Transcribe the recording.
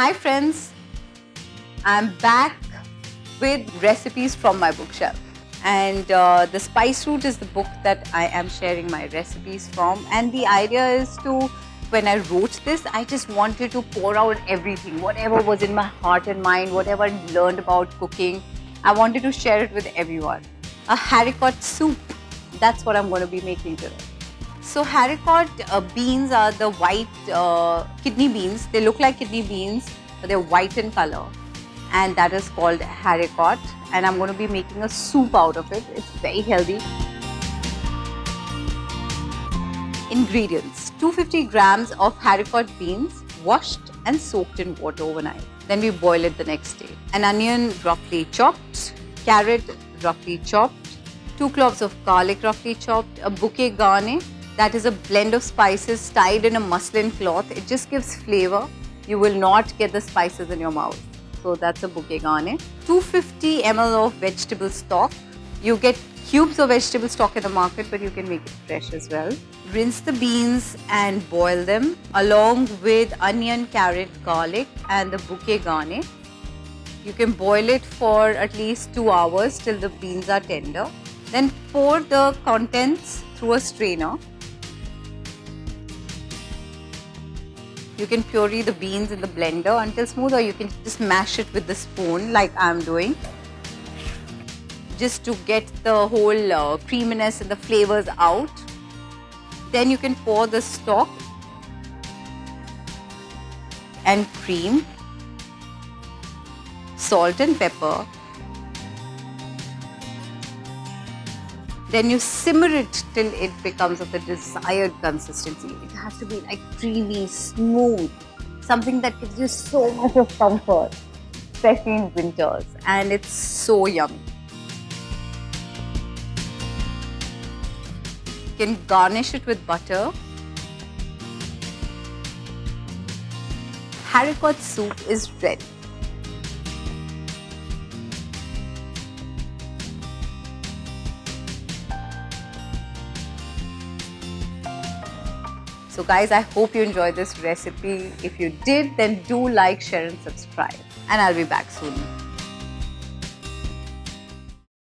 Hi friends, I'm back with recipes from my bookshelf, and the Spice Route is the book that I am sharing my recipes from. And the idea is to, when I wrote this, I just wanted to pour out everything, whatever was in my heart and mind, whatever I learned about cooking. I wanted to share it with everyone. A haricot soup, that's what I'm going to be making today. So haricot beans are the white kidney beans. They look like kidney beans, but they're white in color, and that is called haricot. And I'm going to be making a soup out of it. It's very healthy. Ingredients: 250 grams of haricot beans, washed and soaked in water overnight. Then we boil it the next day. An onion roughly chopped, carrot roughly chopped, 2 cloves of garlic roughly chopped, a bouquet garni. That is a blend of spices tied in a muslin cloth. It just gives flavor. You will not get the spices in your mouth. So that's a bouquet garni. 250 ml of vegetable stock. You get cubes of vegetable stock in the market, but you can make it fresh as well. Rinse the beans and boil them along with onion, carrot, garlic and the bouquet garni. You can boil it for at least 2 hours till the beans are tender. Then pour the contents through a strainer. You can puree the beans in the blender until smooth, or you can just mash it with the spoon like I'm doing, just to get the whole creaminess and the flavors out. Then you can pour the stock and cream, salt and pepper. Then you simmer it till it becomes of the desired consistency. It has to be like creamy, smooth, something that gives you so much of comfort, especially in winters, and it's so yummy. You can garnish it with butter. Haricot soup is ready. So guys, I hope you enjoyed this recipe. If you did, then do like, share and subscribe. And I'll be back soon.